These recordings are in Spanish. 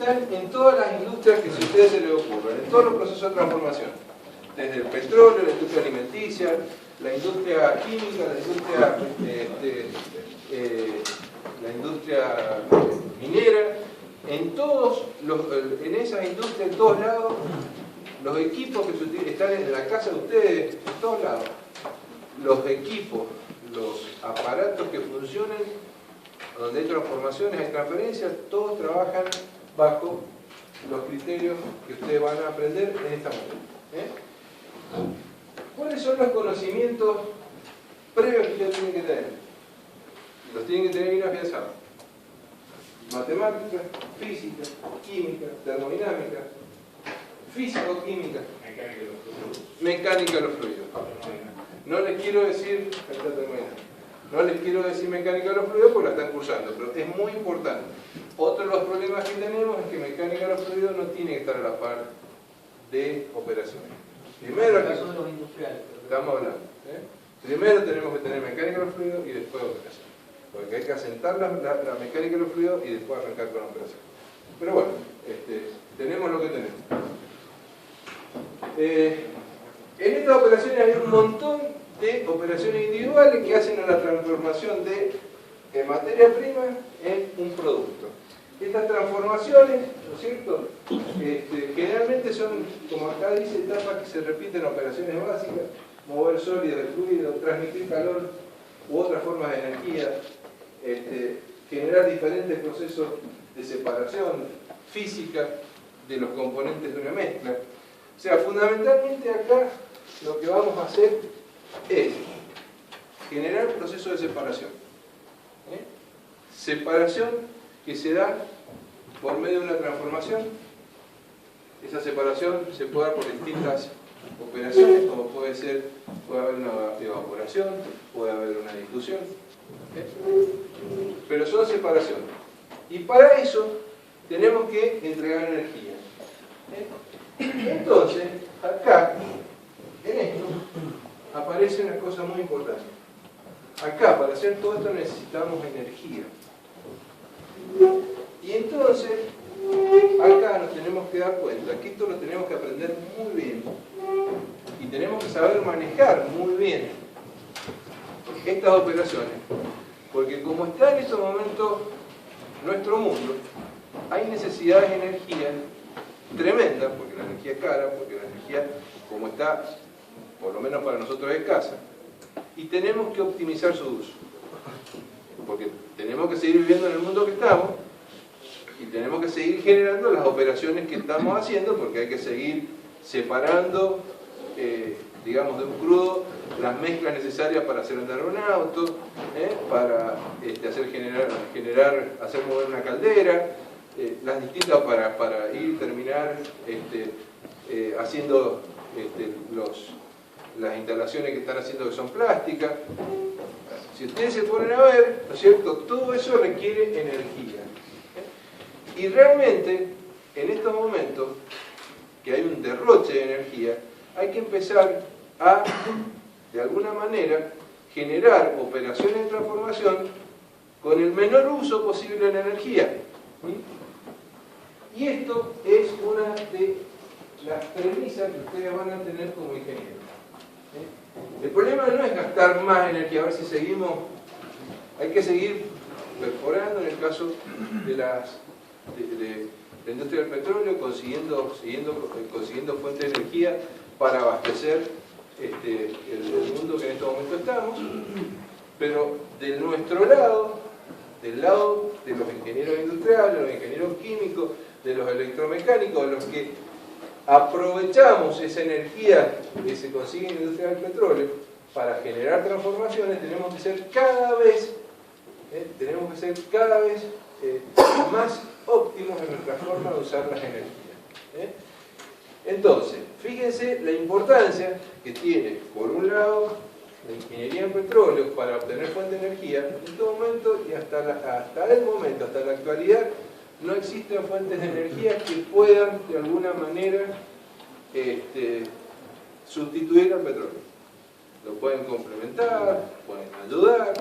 están en todas las industrias que si a ustedes se les ocurran, en todos los procesos de transformación, desde el petróleo, la industria alimenticia, la industria química, la industria minera, en esas industrias, en todos lados, los equipos que están en la casa de ustedes, en todos lados, los equipos, los aparatos que funcionan, donde hay transformaciones, hay transferencias, todos trabajan bajo los criterios que ustedes van a aprender en esta materia. ¿Cuáles son los conocimientos previos que ustedes tienen que tener? Los tienen que tener bien afianzados. Matemática, física, química, termodinámica, físico-química, mecánica de los fluidos. No les quiero decir, no les quiero decir mecánica de los fluidos porque la están cursando, pero es muy importante. Otro de los problemas que tenemos es que mecánica de los fluidos no tiene que estar a la par de operaciones. Primero, los industriales. Estamos hablando. Primero tenemos que tener mecánica de los fluidos y después operación. Porque hay que asentar la mecánica de los fluidos y después arrancar con la operación. Pero bueno, tenemos lo que tenemos. En estas operaciones hay un montón de operaciones individuales que hacen la transformación de materia prima en un producto. Estas transformaciones, ¿no es cierto? Generalmente son, como acá dice, etapas que se repiten en operaciones básicas: mover sólido de fluido, transmitir calor u otras formas de energía, generar diferentes procesos de separación física de los componentes de una mezcla. O sea, fundamentalmente acá lo que vamos a hacer es generar un proceso de separación. Separación que se da por medio de una transformación. Esa separación se puede dar por distintas operaciones, como puede haber una evaporación, puede haber una difusión, pero son separaciones. Y para eso tenemos que entregar energía. Entonces, acá, en esto, aparece una cosa muy importante. Acá, para hacer todo esto necesitamos energía. Y entonces, acá nos tenemos que dar cuenta que esto lo tenemos que aprender muy bien. Y tenemos que saber manejar muy bien estas operaciones. Porque como está en estos momentos nuestro mundo, hay necesidades de energía tremendas, porque la energía es cara, porque la energía, como está, por lo menos para nosotros, es escasa, y tenemos que optimizar su uso. Porque tenemos que seguir viviendo en el mundo que estamos, y tenemos que seguir generando las operaciones que estamos haciendo, porque hay que seguir separando, digamos, de un crudo las mezclas necesarias para hacer andar un auto, para hacer mover una caldera, las distintas para ir terminar haciendo las instalaciones que están haciendo que son plásticas. Si ustedes se ponen a ver, ¿no es cierto?, todo eso requiere energía. Y realmente, en estos momentos, que hay un derroche de energía, hay que empezar a, de alguna manera, generar operaciones de transformación con el menor uso posible de la energía. Y esto es una de las premisas que ustedes van a tener como ingenieros. El problema no es gastar más energía, a ver si seguimos, hay que seguir perforando en el caso de la industria del petróleo, consiguiendo fuentes de energía para abastecer el mundo que en este momento estamos, pero de nuestro lado, del lado de los ingenieros industriales, de los ingenieros químicos, de los electromecánicos, de los que aprovechamos esa energía que se consigue en la industria del petróleo para generar transformaciones, tenemos que ser cada vez más óptimos en nuestra forma de usar las energías. Entonces, fíjense la importancia que tiene, por un lado, la ingeniería en petróleo para obtener fuente de energía. En este momento y hasta la actualidad, no existen fuentes de energía que puedan de alguna manera sustituir al petróleo. Lo pueden complementar, pueden ayudar,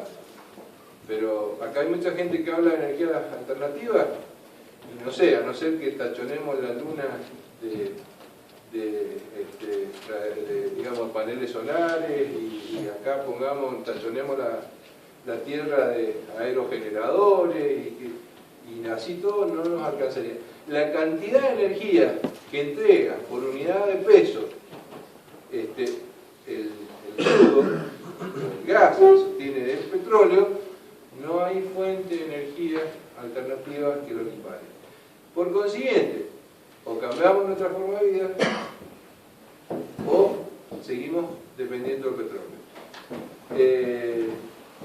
pero acá hay mucha gente que habla de energías alternativas Y no sé, a no ser que tachonemos la luna digamos, paneles solares y acá tachonemos la Tierra de aerogeneradores y así todo no nos alcanzaría. La cantidad de energía que entrega por unidad de peso el crudo, el gas que se obtiene del petróleo, no hay fuente de energía alternativa que lo equipare. Por consiguiente, o cambiamos nuestra forma de vida o seguimos dependiendo del petróleo.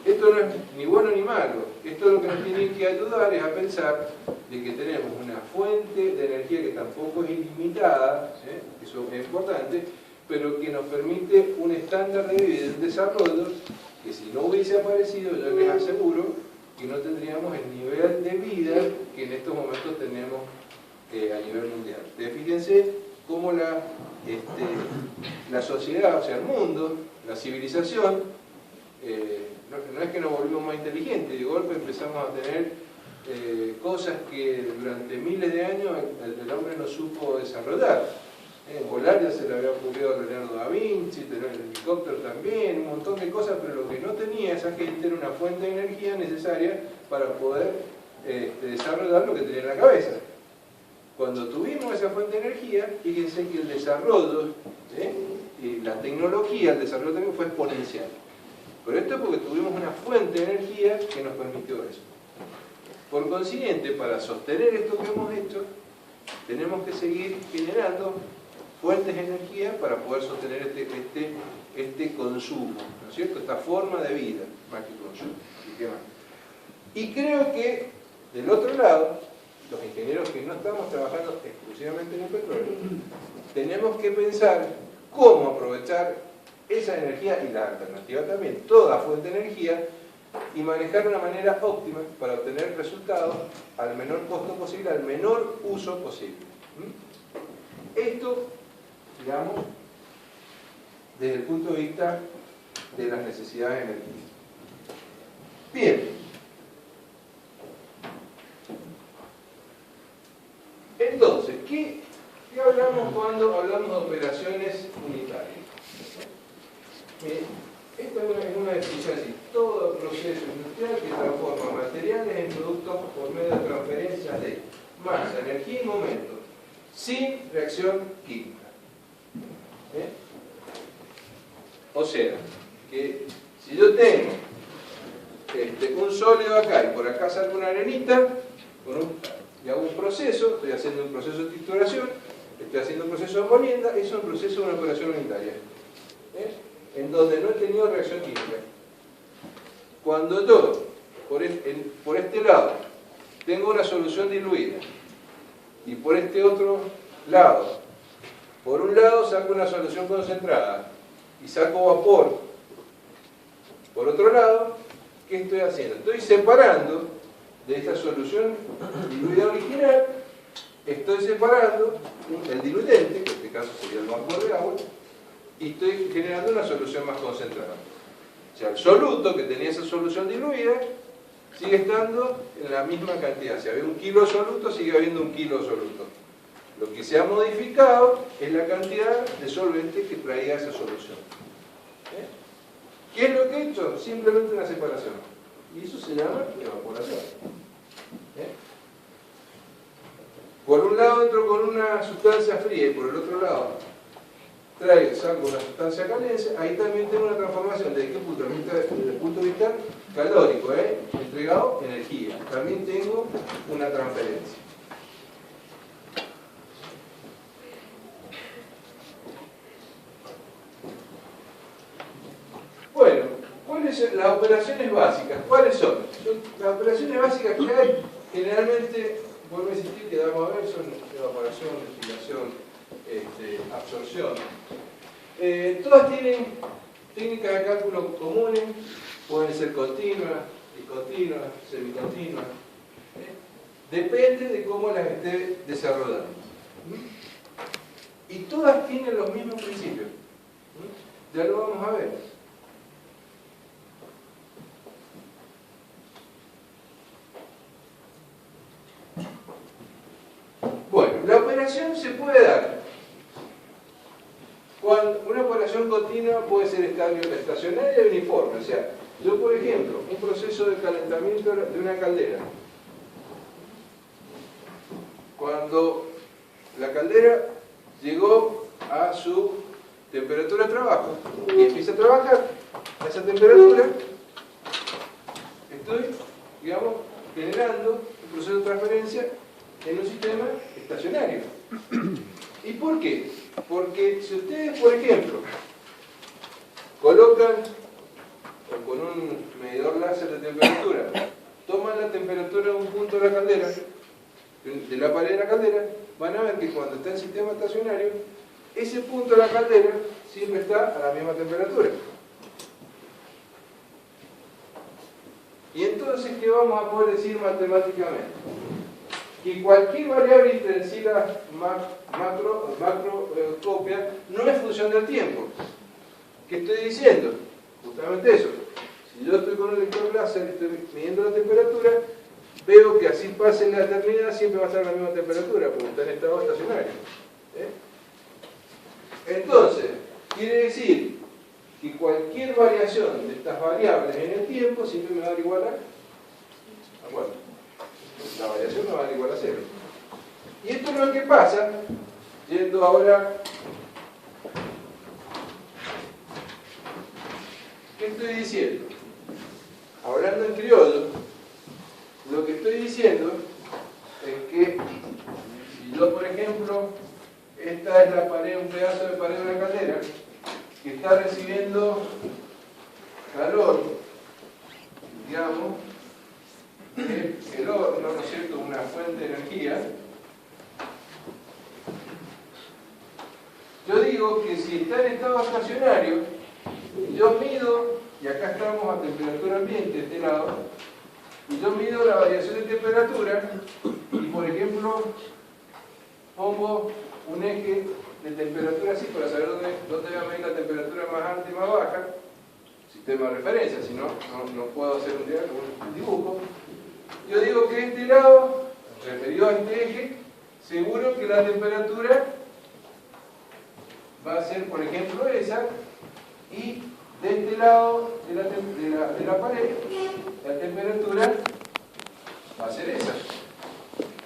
Esto no es ni bueno ni malo. Esto lo que nos tiene que ayudar es a pensar de que tenemos una fuente de energía que tampoco es ilimitada, eso es importante, pero que nos permite un estándar de vida y un desarrollo que si no hubiese aparecido, yo les aseguro que no tendríamos el nivel de vida que en estos momentos tenemos a nivel mundial. Fíjense cómo la sociedad, o sea, el mundo, la civilización, no es que nos volvimos más inteligentes, de golpe empezamos a tener cosas que durante miles de años el hombre no supo desarrollar. Volar ya se le había ocurrido a Leonardo da Vinci, tener el helicóptero también, un montón de cosas, pero lo que no tenía esa gente era una fuente de energía necesaria para poder desarrollar lo que tenía en la cabeza. Cuando tuvimos esa fuente de energía, fíjense que el desarrollo y la tecnología, el desarrollo también fue exponencial. Pero esto es porque tuvimos una fuente de energía que nos permitió eso. Por consiguiente, para sostener esto que hemos hecho, tenemos que seguir generando fuentes de energía para poder sostener este consumo, ¿no es cierto? Esta forma de vida, más que consumo. Y creo que, del otro lado, los ingenieros que no estamos trabajando exclusivamente en el petróleo, tenemos que pensar cómo aprovechar esa energía y la alternativa también, toda fuente de energía, y manejar de una manera óptima para obtener resultados al menor costo posible, al menor uso posible. Esto, digamos, desde el punto de vista de las necesidades de energía. Bien. Entonces, ¿qué hablamos cuando hablamos de operaciones unitarias? Esta es una definición así: todo proceso industrial que transforma materiales en productos por medio de transferencias de masa, energía y momento, sin reacción química. O sea, que si yo tengo un sólido acá y por acá salgo una arenita, y hago un proceso, estoy haciendo un proceso de trituración, estoy haciendo un proceso de molienda, eso es un proceso de una operación unitaria, en donde no he tenido reacción química. Cuando yo, por este lado, tengo una solución diluida, y por este otro lado, por un lado saco una solución concentrada, y saco vapor, por otro lado, ¿qué estoy haciendo? Estoy separando de esta solución diluida original, estoy separando el diluyente, que en este caso sería el vapor de agua, y estoy generando una solución más concentrada. O sea, el soluto que tenía esa solución diluida sigue estando en la misma cantidad. Si había 1 kilo de soluto, sigue habiendo 1 kilo de soluto. Lo que se ha modificado es la cantidad de solvente que traía esa solución. ¿Qué es lo que he hecho? Simplemente una separación. Y eso se llama evaporación. Por un lado entro con una sustancia fría y por el otro lado saco una sustancia caliente. Ahí también tengo una transformación. ¿Desde qué punto? Desde el punto de vista calórico, entregado energía. También tengo una transferencia. Bueno, ¿cuáles son las operaciones básicas? ¿Cuáles son? Las operaciones básicas que hay, generalmente, vuelvo a insistir que vamos a ver, son evaporación, destilación, absorción. Todas tienen técnicas de cálculo comunes, pueden ser continuas, discontinuas, semicontinuas. Depende de cómo las esté desarrollando. Y todas tienen los mismos principios. Ya lo vamos a ver. variación se puede dar. Una operación continua puede ser estacionaria y uniforme. O sea, yo por ejemplo, un proceso de calentamiento de una caldera. Cuando la caldera llegó a su temperatura de trabajo y empieza a trabajar a esa temperatura, estoy, digamos, generando un proceso de transferencia en un sistema estacionario. ¿Y por qué? Porque si ustedes, por ejemplo, colocan con un medidor láser de temperatura, toman la temperatura de un punto de la caldera, de la pared de la caldera, van a ver que cuando está en sistema estacionario, ese punto de la caldera siempre está a la misma temperatura. Y entonces, ¿qué vamos a poder decir matemáticamente? Que cualquier variable intensida macroscopia no es función del tiempo. ¿Qué estoy diciendo? Justamente eso. Si yo estoy con un lector láser, estoy midiendo la temperatura, veo que así pase en la eternidad, siempre va a estar a la misma temperatura, porque está en estado estacionario. Entonces, quiere decir que cualquier variación de estas variables en el tiempo siempre me va a dar igual a cuánto. La variación me va a dar igual a 0. Y esto es lo que pasa, yendo ahora. ¿Qué estoy diciendo? Hablando en criollo, lo que estoy diciendo es que si yo, por ejemplo, esta es la pared, un pedazo de pared de una caldera que está recibiendo calor, digamos, el horno, ¿no es cierto?, una fuente de energía. Yo digo que si está en estado estacionario, yo mido, y acá estamos a temperatura ambiente, de este lado, y yo mido la variación de temperatura, y por ejemplo, pongo un eje de temperatura así para saber dónde voy a medir la temperatura más alta y más baja, sistema de referencia, si no, no puedo hacer un dibujo. Yo digo que este lado, referido a este eje, seguro que la temperatura va a ser, por ejemplo, esa, y de este lado de la pared, la temperatura va a ser esa.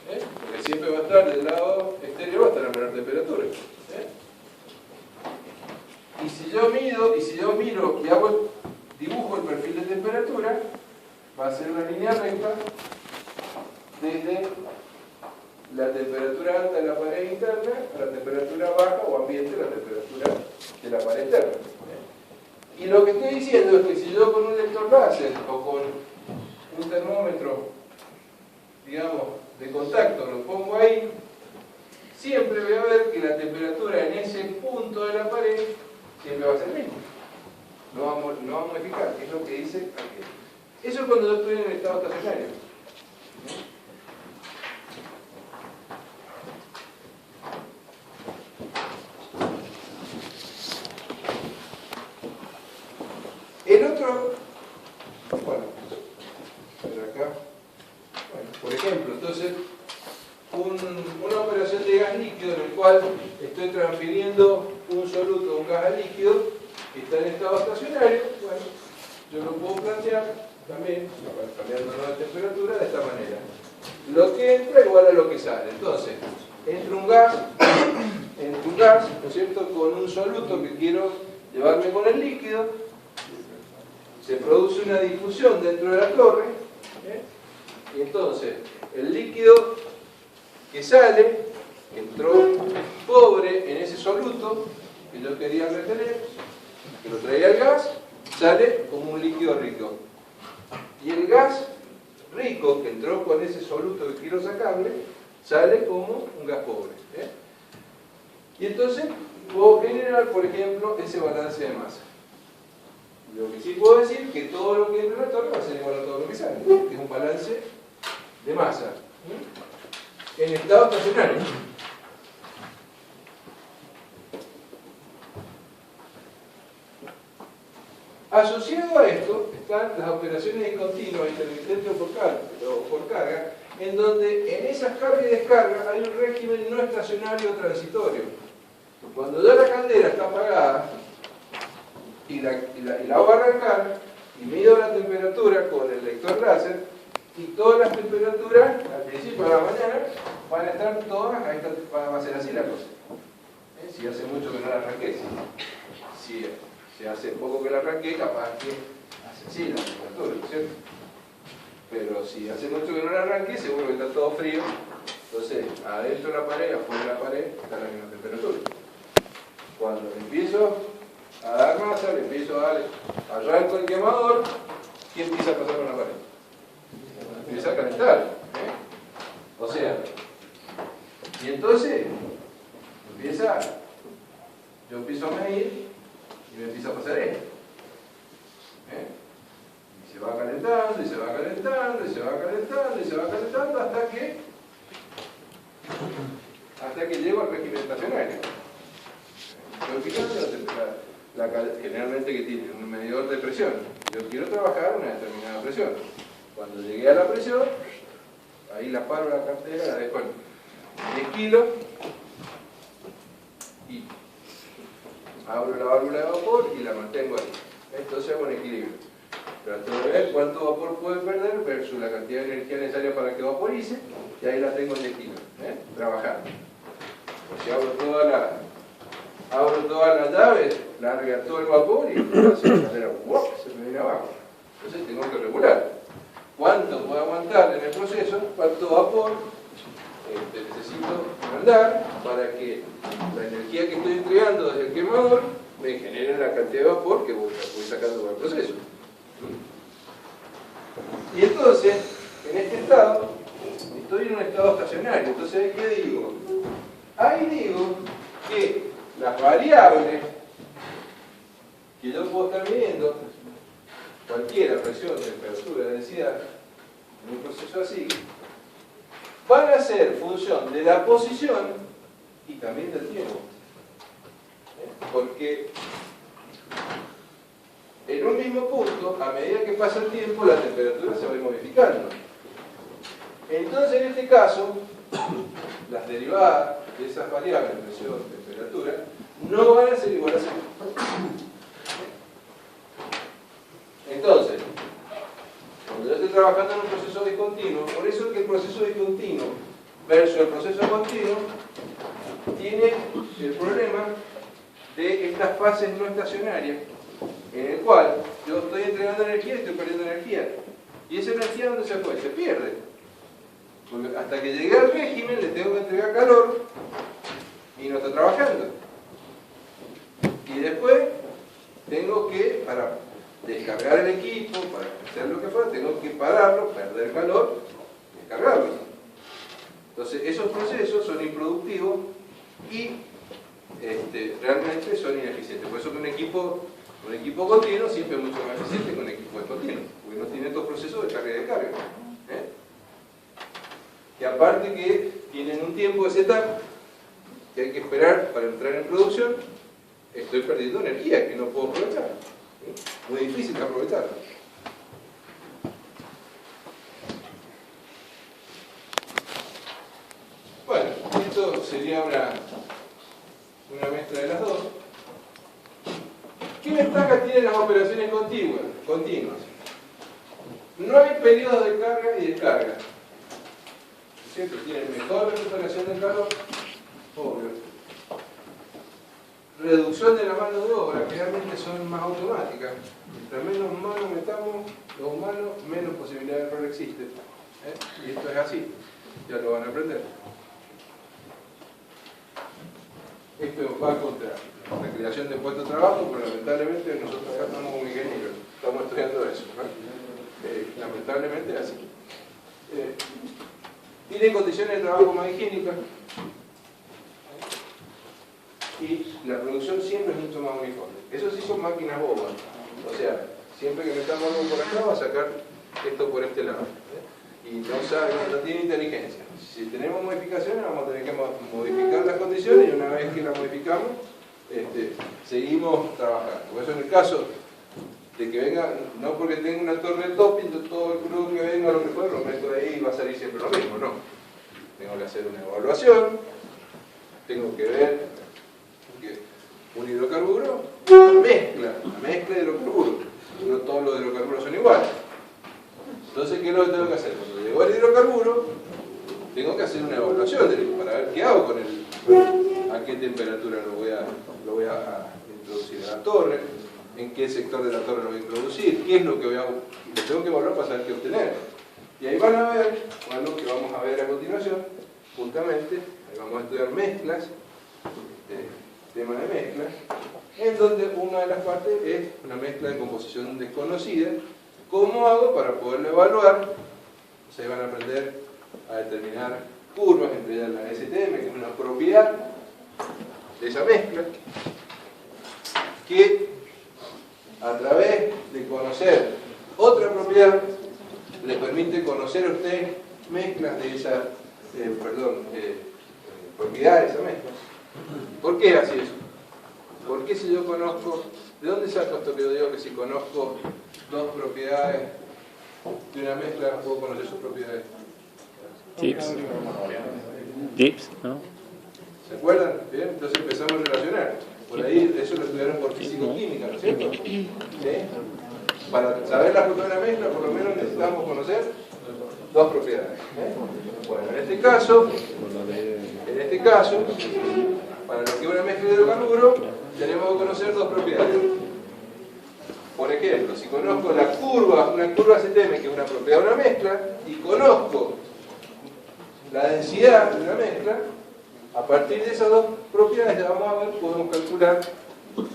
Porque siempre va a estar del lado exterior, va a estar a menor temperatura. Y si yo miro y dibujo el perfil de temperatura, va a ser una línea recta desde la temperatura alta de la pared interna a la temperatura baja o ambiente, la temperatura de la pared externa. Y lo que estoy diciendo es que si yo con un lector láser o con un termómetro, digamos, de contacto lo pongo ahí, siempre voy a ver que la temperatura en ese punto de la pared siempre va a ser misma. No va a modificar, es lo que dice aquí. Eso es cuando yo estoy en el estado estacionario. El otro, bueno, acá, por ejemplo, entonces, una operación de gas líquido en el cual estoy transfiriendo un soluto de un gas a líquido que está en estado estacionario, bueno, yo lo puedo plantear también, cambiando de temperatura, de esta manera. Lo que entra igual a lo que sale. Entonces, entra un gas, ¿no es cierto?, con un soluto que quiero llevarme con el líquido. Se produce una difusión dentro de la torre, y entonces el líquido que sale, entró pobre en ese soluto que yo quería retener, que lo traía el gas, sale como un líquido rico. Y el gas rico que entró con ese soluto que quiero sacarle, sale como un gas pobre. Y entonces puedo generar, por ejemplo, ese balance de masa. Lo que sí puedo decir es que todo lo que entra en la torre va a ser igual a todo lo que sale, que es un balance de masa en estado estacionario. Asociado a esto están las operaciones discontinuas, intermitentes o por carga, en donde en esas cargas y descargas hay un régimen no estacionario transitorio. Cuando ya la caldera está apagada y la hago arrancar y mido la temperatura con el lector láser, y todas las temperaturas al principio de la mañana van a estar todas, va a ser así la cosa. Si hace mucho que no la arranqué, si hace poco que la arranqué, capaz que hace así la temperatura, ¿no es cierto? Pero si hace mucho que no la arranqué, seguro que está todo frío. Entonces, adentro de la pared, afuera de la pared, está la misma temperatura. Cuando le empiezo a dar masa, le empiezo a dar, arranco el quemador, ¿qué empieza a pasar con la pared? Empieza a calentar. O sea, y entonces, yo empiezo a medir y me empieza a pasar esto. Y se va calentando, y se va calentando, y se va calentando, y se va calentando hasta que llego al régimen estacionario. Yo fíjate generalmente que tiene un medidor de presión. Yo quiero trabajar a una determinada presión. Cuando llegué a la presión, ahí la paro la cartera, la dejo en 10 kilos y abro la válvula de vapor y la mantengo ahí. Entonces hago un equilibrio. Trato de ver cuánto vapor puede perder versus la cantidad de energía necesaria para que vaporice, y ahí la tengo en 10 kilos, trabajando. O sea, abro todas las llaves, larga todo el vapor y entonces la caldera se me viene abajo. Entonces tengo que regular cuánto puedo aguantar en el proceso, cuánto vapor necesito mandar para que la energía que estoy entregando desde el quemador me genere la cantidad de vapor que voy sacando con el proceso. Y entonces, en este estado, estoy en un estado estacionario. Entonces, ¿qué digo? Ahí digo que las variables que yo puedo estar midiendo, cualquiera, presión, temperatura, densidad, en un proceso así, van a ser función de la posición y también del tiempo. Porque en un mismo punto, a medida que pasa el tiempo, la temperatura se va a ir modificando. Entonces, en este caso, las derivadas de esas variables, presión, temperatura, no van a ser iguales a cero. Entonces, cuando yo estoy trabajando en un proceso discontinuo, por eso es que el proceso discontinuo versus el proceso continuo tiene el problema de estas fases no estacionarias, en el cual yo estoy entregando energía y estoy perdiendo energía. ¿Y esa energía dónde se fue? Se pierde. Porque hasta que llegué al régimen le tengo que entregar calor y no está trabajando. Y después tengo que, para descargar el equipo, para hacer lo que fuera, tengo que pararlo, perder calor y descargarlo. Entonces esos procesos son improductivos y realmente son ineficientes. Por eso que un equipo continuo siempre es mucho más eficiente que un equipo descontinuo, porque no tiene estos procesos de carga y descarga. Y aparte que tienen un tiempo de setup que hay que esperar para entrar en producción, estoy perdiendo energía que no puedo aprovechar. Muy difícil de aprovechar. Bueno, esto sería una mezcla de las dos. ¿Qué ventaja tienen las operaciones continuas? No hay periodos de carga y descarga. ¿Cierto? Tienen mejor recuperación del calor, obvio. Reducción de la mano de obra, que realmente son más automáticas. Mientras menos manos metamos los humanos, menos posibilidad de error existe. Y esto es así, ya lo van a aprender. Esto va contra la creación de puestos de trabajo, pero lamentablemente nosotros acá estamos como ingenieros, estamos estudiando eso, ¿no? Lamentablemente es así. Tiene condiciones de trabajo más higiénicas y la producción siempre es mucho más uniforme. Eso sí son máquinas bobas, o sea, siempre que metamos algo por acá va a sacar esto por este lado, y no tiene inteligencia. Si tenemos modificaciones vamos a tener que modificar las condiciones, y una vez que las modificamos seguimos trabajando. Por eso en el caso de que venga, no porque tenga una torre de topping, todo el crudo que venga, lo mejor lo meto ahí y va a salir siempre lo mismo, no. Tengo que hacer una evaluación, tengo que ver que un hidrocarburo, la mezcla de hidrocarburos, no todos los hidrocarburos son iguales. Entonces, ¿qué es lo que tengo que hacer? Cuando llegó el hidrocarburo, tengo que hacer una evaluación para ver qué hago con él, a qué temperatura lo voy a introducir a la torre, en qué sector de la torre lo voy a introducir, qué es lo que lo tengo que evaluar para saber qué obtener. Y ahí van a ver, bueno, que vamos a ver a continuación, justamente, ahí vamos a estudiar mezclas, tema de mezclas, en donde una de las partes es una mezcla de composición desconocida. ¿Cómo hago para poderlo evaluar? Se van a aprender a determinar curvas, entre ellas la STM, que es una propiedad de esa mezcla, que a través de conocer otra propiedad le permite conocer a usted mezclas de esa, propiedades de esa mezcla. ¿Por qué es así eso? ¿Por qué si yo conozco, de dónde saco esto que yo digo que si conozco dos propiedades de una mezcla puedo conocer sus propiedades? Tips, ¿no? ¿Se acuerdan? Bien, entonces empezamos a relacionar. Por ahí, eso lo estudiaron por físico-química, ¿no es cierto? ¿Sí? Para saber la propiedad de una mezcla, por lo menos necesitamos conocer dos propiedades. Bueno, en este caso, para lo que es una mezcla de hidrocarburo, tenemos que conocer dos propiedades. Por ejemplo, si conozco una curva STM, que es una propiedad de una mezcla, y conozco la densidad de una mezcla, a partir de esas dos propiedades, ya vamos a ver, podemos calcular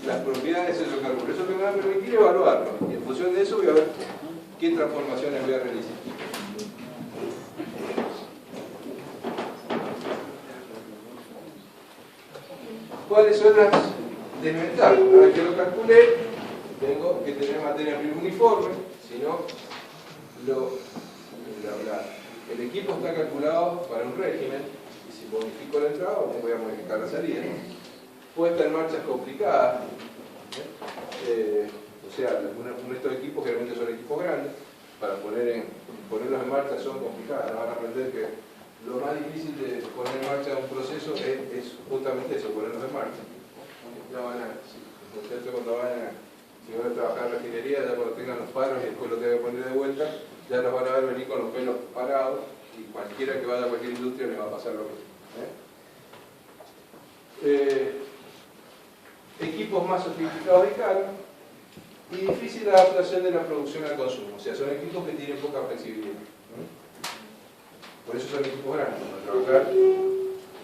las propiedades del hidrocarburo. Eso me va a permitir evaluarlo. Y en función de eso voy a ver qué transformaciones voy a realizar. ¿Cuáles son las desventajas? Una vez que lo calculé, tengo que tener materia prima uniforme, si no, el equipo está calculado para un régimen, y si modifico la entrada, voy a modificar la salida. Puesta en marcha es complicada, o sea, estos equipos generalmente son equipos grandes, para ponerlos en marcha son complicadas. Van a aprender que lo más difícil de poner en marcha un proceso es justamente eso, ponerlos en marcha. Ya van a, cuando si van a trabajar en refinería, ya cuando tengan los paros y después lo tengan que poner de vuelta, ya los van a ver venir con los pelos parados, y cualquiera que vaya a cualquier industria les va a pasar lo mismo. Equipos más sofisticados y caros, y difícil adaptación de la producción al consumo. O sea, son equipos que tienen poca flexibilidad. Por eso son equipos grandes, para trabajar,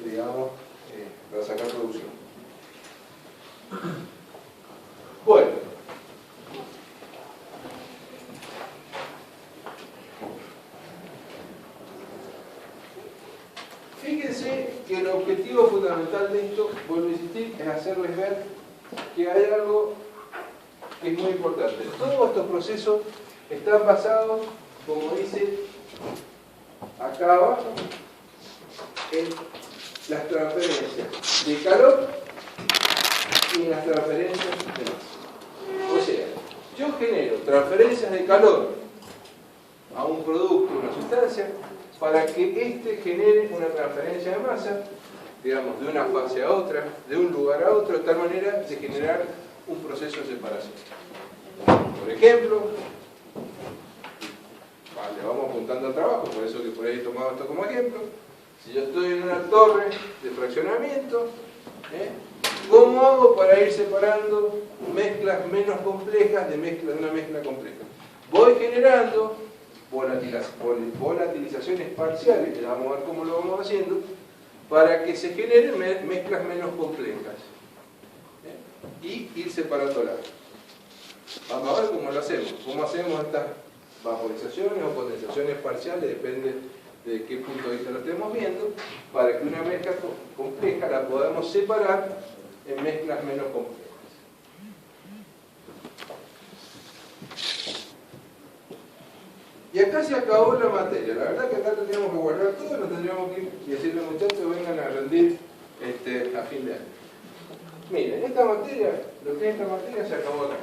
digamos, para sacar producción. Bueno. Fíjense que el objetivo fundamental de esto, vuelvo a insistir, es hacerles ver que hay algo que es muy importante. Todos estos procesos están basados, como dice acá abajo, en las transferencias de calor y en las transferencias de masa. O sea, yo genero transferencias de calor a un producto, una sustancia, para que éste genere una transferencia de masa, digamos, de una fase a otra, de un lugar a otro, de tal manera de generar un proceso de separación. Por ejemplo, le vamos apuntando al trabajo, por eso que por ahí he tomado esto como ejemplo. Si yo estoy en una torre de fraccionamiento, ¿cómo hago para ir separando mezclas menos complejas de una mezcla compleja? Voy generando volatilizaciones parciales, que vamos a ver cómo lo vamos haciendo, para que se generen mezclas menos complejas y ir separándolas. Vamos a ver cómo lo hacemos. ¿Cómo hacemos estas vaporizaciones o condensaciones parciales? Depende de qué punto de vista lo estemos viendo, para que una mezcla compleja la podamos separar en mezclas menos complejas. Y acá se acabó la materia. La verdad que acá tendríamos que guardar todo y nos tendríamos que ir y decirle, muchachos, vengan a rendir a fin de año. Miren, esta materia, lo que es esta materia se acabó acá.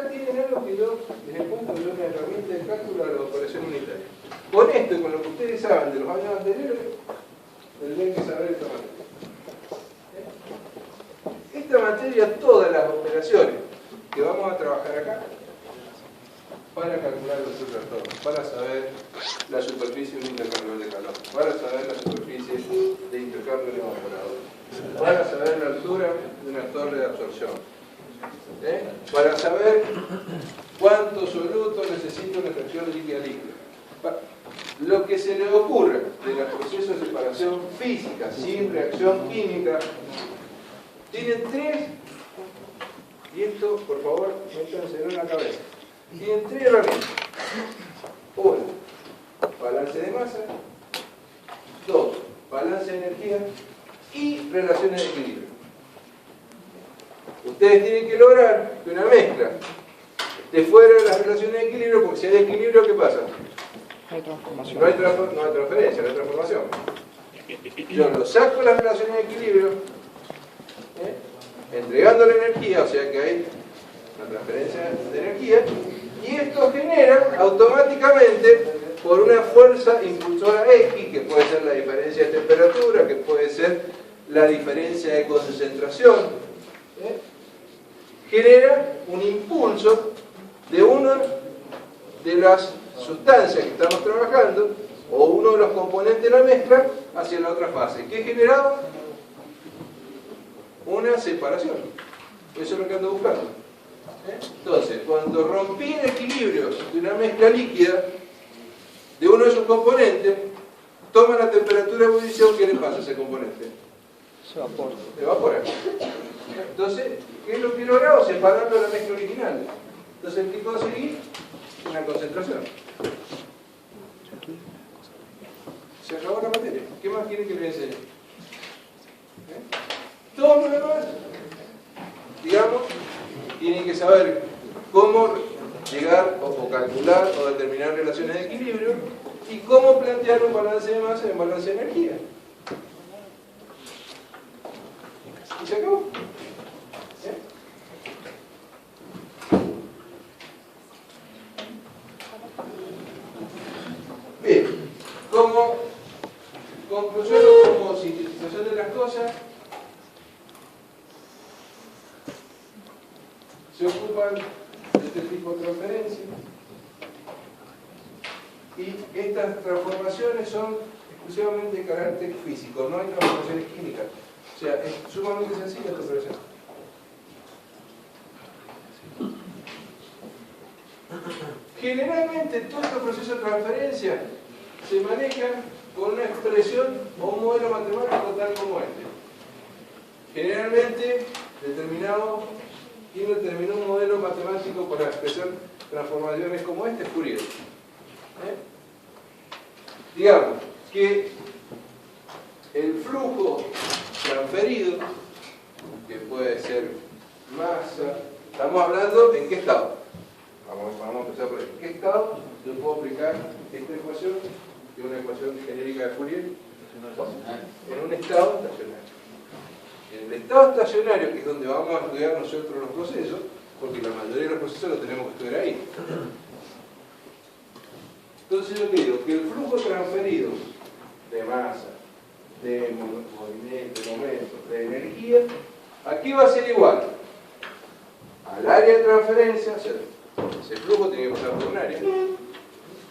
acá tienen algo que yo les encuentro de una herramienta de cálculo a la operación unitaria. Con esto y con lo que ustedes saben de los años anteriores, tendrían que saber esta materia. Esta materia, todas las operaciones que vamos a trabajar acá, para calcular los trastornos, para saber la superficie de un intercambio de calor, para saber la superficie de intercambio de evaporador, para saber la altura de una torre de absorción, para saber cuánto soluto necesita una extracción líquida-líquida. Lo que se le ocurra de los procesos de separación física sin reacción química, tienen tres, y esto por favor métanse en la cabeza, tienen tres herramientas. Uno, balance de masa. Dos, balance de energía. Y relaciones de equilibrio. Ustedes tienen que lograr que una mezcla esté fuera de las relaciones de equilibrio, porque si hay equilibrio, ¿qué pasa? No hay transformación. No hay transferencia, no hay transformación. Yo lo saco de las relaciones de equilibrio, entregando la energía, o sea que hay una transferencia de energía, y esto genera automáticamente, por una fuerza impulsora X, que puede ser la diferencia de temperatura, que puede ser la diferencia de concentración, genera un impulso de una de las sustancias que estamos trabajando, o uno de los componentes de la mezcla, hacia la otra fase, que generaba una separación. Eso es lo que ando buscando. Entonces, cuando rompí el equilibrio de una mezcla líquida de uno de esos componentes, toma la temperatura de ebullición, ¿qué le pasa a ese componente? Se evapora. Evapora. Entonces, ¿qué es lo que he logrado? Separando la mezcla original. Entonces, ¿qué conseguí? Una concentración. Se acabó la materia. ¿Qué más quieren que les enseñe? Todo lo demás, digamos, tienen que saber cómo llegar o calcular o determinar relaciones de equilibrio y cómo plantear un balance de masa y un balance de energía. ¿Y se acabó? Bien, como conclusión o como sintetización de las cosas, se ocupan de este tipo de transferencias y estas transformaciones son exclusivamente de carácter físico, no hay transformaciones químicas. O sea, es sumamente sencilla esta operación. Generalmente todos estos procesos de transferencia se manejan con una expresión o un modelo matemático tal como este. Generalmente ¿quién determinó un modelo matemático para expresar transformaciones como este? Fourier. Digamos que el flujo transferido, que puede ser masa, estamos hablando en qué estado. Vamos a empezar por ahí. ¿En qué estado yo puedo aplicar esta ecuación, que es una ecuación genérica de Fourier? En un estado estacionario. En el estado estacionario, que es donde vamos a estudiar nosotros los procesos, porque la mayoría de los procesos los tenemos que estudiar ahí. Entonces yo digo que el flujo transferido de masa, de movimiento, de momento, de energía, aquí va a ser igual al área de transferencia, o sea, ese flujo tiene que pasar por un área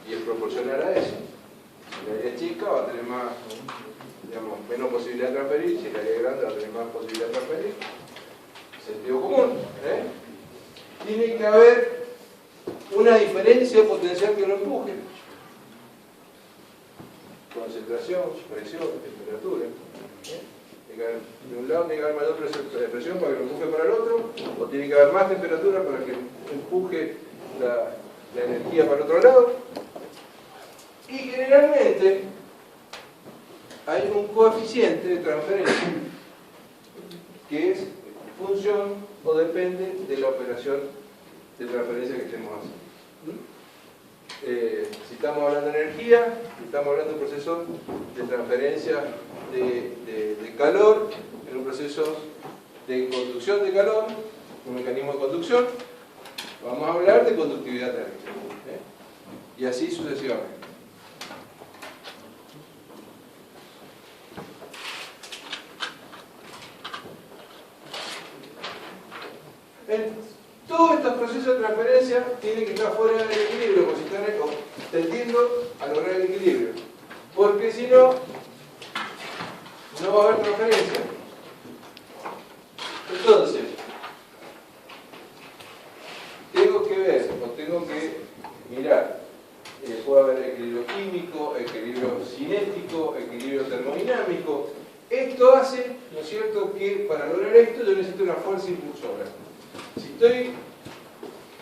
y es proporcional a eso. Si el área es chica va a tener más, digamos, menos posibilidad de transferir, si el área es grande va a tener más posibilidad de transferir. Sentido común. Tiene que haber una diferencia de potencial que lo empuje. Concentración, presión, temperatura. De un lado tiene que haber mayor presión para que lo empuje para el otro, o tiene que haber más temperatura para que empuje la energía para el otro lado. Y generalmente hay un coeficiente de transferencia que es función o depende de la operación de transferencia que estemos haciendo. Si estamos hablando de energía, si estamos hablando de un proceso de transferencia de calor, en un proceso de conducción de calor, un mecanismo de conducción, Vamos a hablar de conductividad térmica. Y así sucesivamente. Todos estos procesos de transferencia tienen que estar fuera del equilibrio, porque si están tendiendo a lograr el equilibrio. Porque si no, no va a haber transferencia. Entonces, tengo que ver, o tengo que mirar, puede haber equilibrio químico, equilibrio cinético, equilibrio termodinámico. Esto hace, ¿no es cierto?, que para lograr esto yo necesito una fuerza impulsora. Si estoy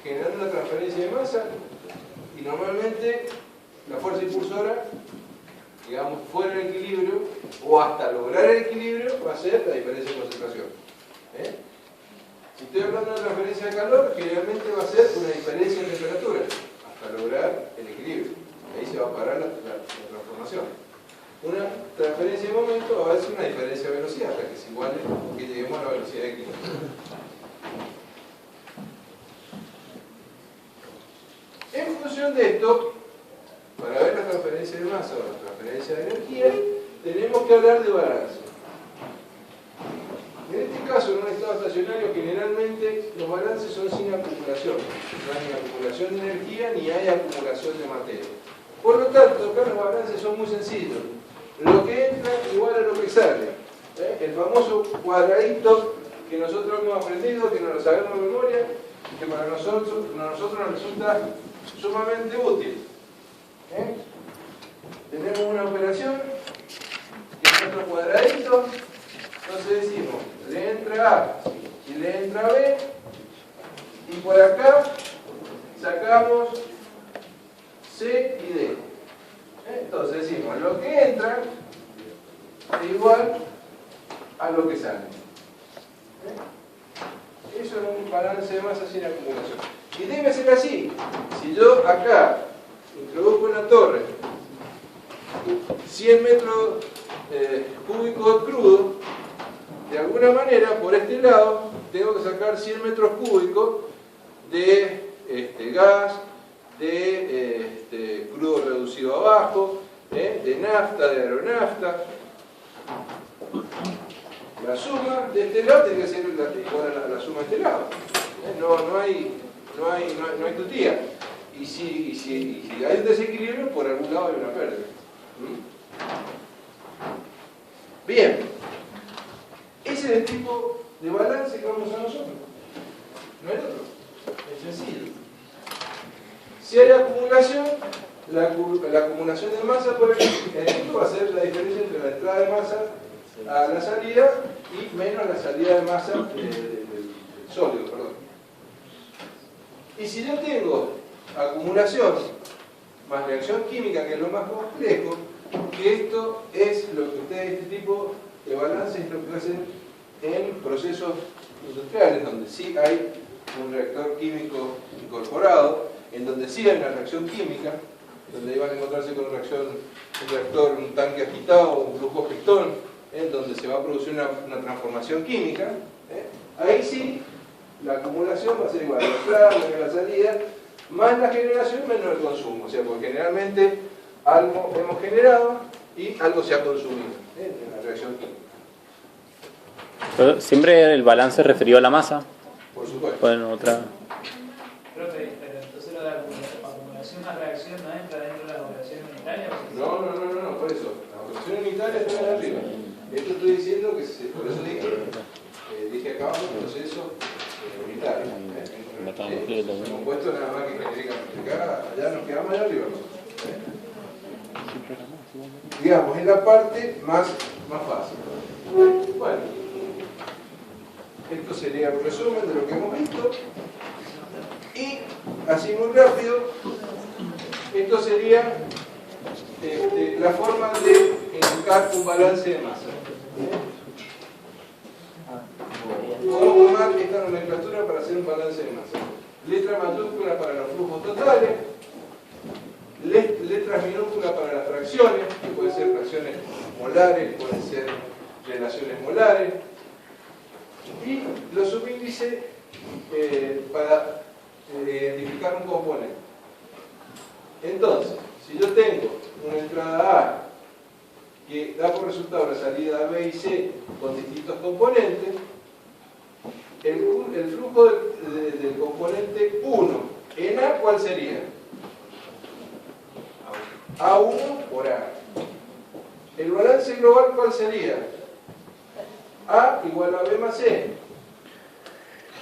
generando una transferencia de masa, y normalmente la fuerza impulsora, digamos, fuera del equilibrio, o hasta lograr el equilibrio, va a ser la diferencia de concentración. Si estoy hablando de una transferencia de calor, generalmente va a ser una diferencia de temperatura, hasta lograr el equilibrio. Ahí se va a parar la transformación. Una transferencia de momento va a ser una diferencia de velocidad, hasta que se iguale que lleguemos a la velocidad de equilibrio. En función de esto, para ver la transferencia de masa o la transferencia de energía, tenemos que hablar de balance. En este caso, en un estado estacionario, generalmente los balances son sin acumulación. No hay ni acumulación de energía ni hay acumulación de materia. Por lo tanto, acá los balances son muy sencillos. Lo que entra igual a lo que sale. El famoso cuadradito que nosotros hemos aprendido, que nos lo sabemos de memoria, que para nosotros nos resulta sumamente útil. Tenemos una operación que es otro cuadradito, entonces decimos, le entra A y le entra B, y por acá sacamos C y D. Entonces decimos, lo que entra es igual a lo que sale. Eso es un balance de masa sin acumulación. Y debe ser así. Si yo acá introduzco en la torre 100 metros cúbicos de crudo, de alguna manera, por este lado, tengo que sacar 100 metros cúbicos de gas, de crudo reducido abajo, de nafta, de aeronafta. La suma de este lado tiene que ser igual a la suma de este lado. No hay tutía. Y si hay un desequilibrio, por algún lado hay una pérdida. Bien. Ese es el tipo de balance que vamos a nosotros. No hay otro. Es sencillo. Si hay acumulación, la acumulación de masa, por ejemplo, va a ser la diferencia entre la entrada de masa a la salida y menos la salida de masa del sólido, perdón. Y si yo tengo acumulación más reacción química, que es lo más complejo, que esto es lo que ustedes, este tipo de balance es lo que hacen en procesos industriales, donde sí hay un reactor químico incorporado, en donde sí hay una reacción química, donde iban a encontrarse con un reactor, un tanque agitado, un flujo pistón, en donde se va a producir una transformación química. Ahí sí, la acumulación va a ser igual a la entrada, menos la salida, más la generación, menos el consumo. O sea, porque generalmente algo hemos generado y algo se ha consumido en la reacción química. Pero siempre el balance referido a la masa. Por supuesto. Bueno, otra. Pero entonces lo de acumulación más reacción no entra dentro de las operaciones unitarias. No, por eso. Las operaciones unitarias están allá arriba. Esto estoy diciendo que por eso dije acá abajo proceso unitario. Hemos puesto nada más que genéricamente. Allá nos quedamos allá arriba. Digamos, es la parte más fácil. Bueno, esto sería un resumen de lo que hemos visto. Y, así muy rápido, esto sería la forma de indicar un balance de masa. Podemos tomar esta nomenclatura para hacer un balance de masa. Letra mayúscula para los flujos totales, letras minúsculas para las fracciones, que pueden ser fracciones molares, pueden ser relaciones molares, y los subíndices para identificar un componente. Entonces, si yo tengo una entrada A que da por resultado la salida B y C con distintos componentes, el flujo del componente 1 en A, ¿cuál sería? A1 por A. El balance global, ¿cuál sería? A igual a B más C.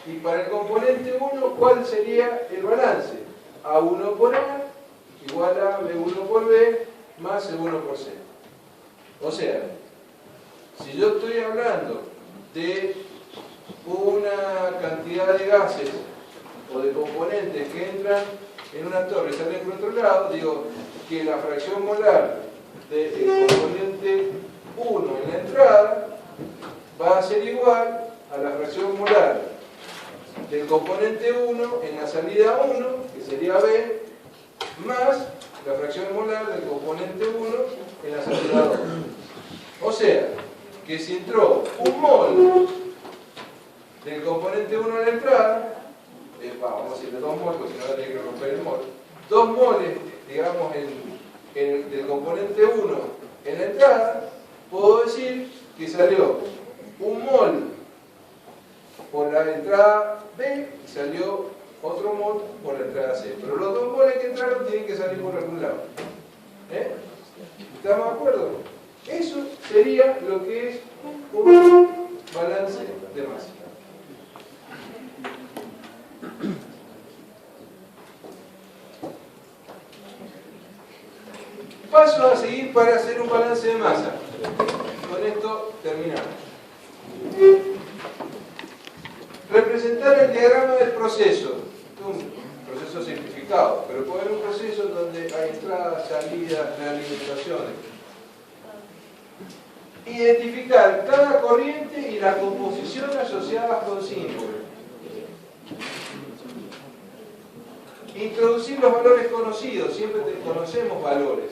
Y para el componente 1, ¿cuál sería el balance? A1 por A igual a B1 por B más C1 por C. O sea, si yo estoy hablando de una cantidad de gases o de componentes que entran en una torre y salen por otro lado, digo que la fracción molar del componente 1 en la entrada va a ser igual a la fracción molar del componente 1 en la salida 1, que sería B, más la fracción molar del componente 1 en la salida 2. O sea, que si entró un mol del componente 1 en la entrada, vamos a decirle 2 moles, porque si no va a tener que romper el mol, 2 moles, digamos, del componente 1 en la entrada, puedo decir que salió un mol por la entrada B y salió otro mol por la entrada C. Pero los 2 moles que entraron tienen que salir por algún lado. ¿Estamos de acuerdo? Eso sería lo que es un balance de masa. Paso a seguir para hacer un balance de masa. Con esto terminamos. Representar el diagrama del proceso. Un proceso simplificado, pero puede haber un proceso donde hay entradas, salidas, realimentaciones. Identificar cada corriente y la composición asociadas con símbolos. Introducir los valores conocidos, siempre conocemos valores.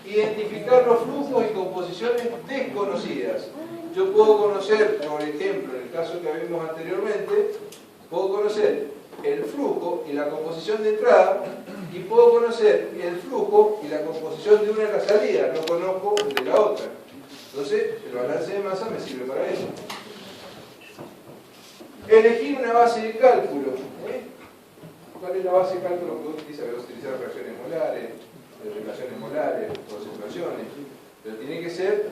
Identificar los flujos y composiciones desconocidas. Yo puedo conocer, por ejemplo, en el caso que vimos anteriormente, puedo conocer el flujo y la composición de entrada y puedo conocer el flujo y la composición de una de las salidas, no conozco el de la otra. Entonces, el balance de masa me sirve para eso. Elegir una base de cálculo. ¿Cuál es la base de cálculo que utiliza? Voy a utilizar fracciones molares, relaciones molares, concentraciones, pero tiene que ser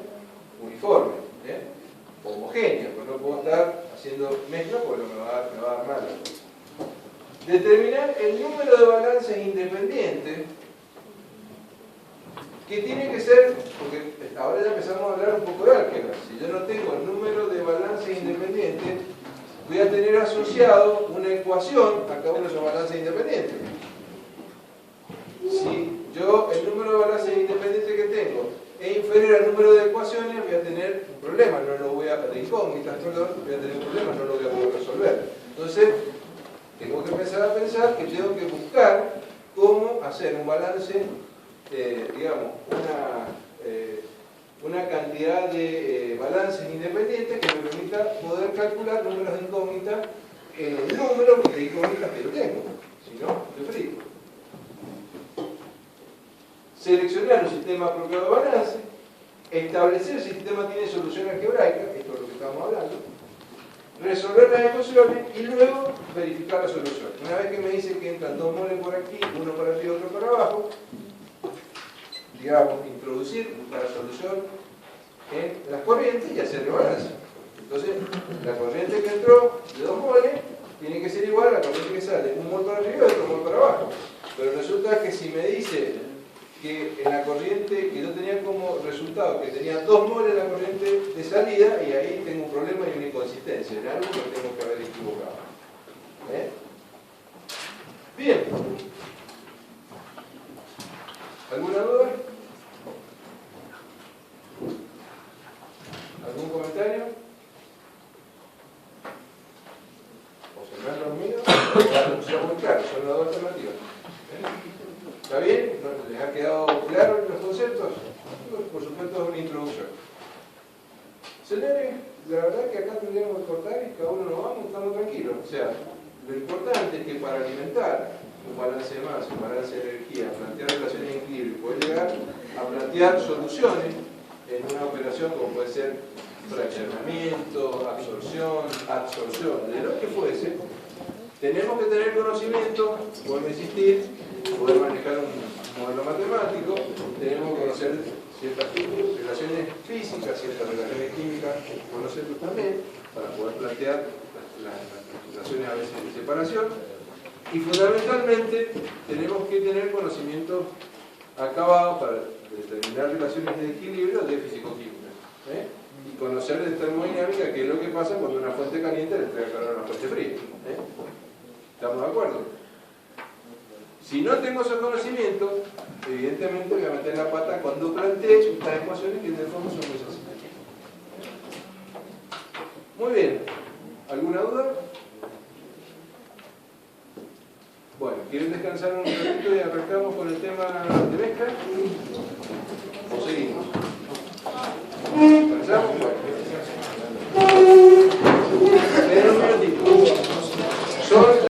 uniforme, homogéneo, porque no puedo estar haciendo mezcla porque me va a dar mal. Determinar el número de balances independientes, que tiene que ser, porque ahora ya empezamos a hablar un poco de álgebra. Si yo no tengo el número de balances independientes, voy a tener asociado una ecuación a cada uno de esos balances independientes. Si yo el número de balances independientes que tengo es inferior al número de ecuaciones, voy a tener un problema, de incógnitas, perdón, voy a tener un problema, no lo voy a poder resolver. Entonces, tengo que empezar a pensar que tengo que buscar cómo hacer un balance, digamos, una cantidad de balances independientes que me permita poder calcular números de incógnitas en el número de incógnitas que yo tengo. Si no, estoy frito. Seleccionar un sistema apropiado de balance, establecer si el sistema tiene solución algebraica, esto es lo que estamos hablando, resolver las ecuaciones y luego verificar la solución. Una vez que me dice que entran 2 moles por aquí, uno para arriba y otro para abajo, digamos, introducir la solución en las corrientes y hacer el balance. Entonces, la corriente que entró de 2 moles tiene que ser igual a la corriente que sale, un mol para arriba y otro mol para abajo. Pero resulta que si me dice que en la corriente que yo tenía como resultado, que tenía 2 moles en la corriente de salida, y ahí tengo un problema y una inconsistencia. En algo lo tengo que haber equivocado. Bien. ¿Alguna duda? ¿Algún comentario? ¿O se me han dormido? No sea muy claro, son las dos alternativas. ¿Está bien? ¿Les ha quedado claro los conceptos? Por supuesto es una introducción. Señores, la verdad que acá tendríamos que cortar y cada uno nos vamos, estamos tranquilos. O sea, lo importante es que para alimentar un balance de masa, un balance de energía, plantear relaciones de equilibrio y poder llegar a plantear soluciones en una operación como puede ser fraccionamiento, absorción, de lo que fuese, tenemos que tener conocimiento, vuelvo a insistir, poder manejar un modelo matemático, tenemos que conocer ciertas relaciones físicas, ciertas relaciones químicas, conocerlos también, para poder plantear las relaciones a veces de separación, y fundamentalmente tenemos que tener conocimiento acabado para determinar relaciones de equilibrio de físico-química, y conocer de termodinámica, que es lo que pasa cuando una fuente caliente le entrega calor a una fuente fría. ¿Estamos de acuerdo? Si no tengo esos conocimientos, evidentemente voy a meter la pata cuando plantee estas ecuaciones que en el fondo son muy sencillas. Muy bien. ¿Alguna duda? Bueno, ¿quieren descansar un ratito y arrancamos con el tema de mezcla?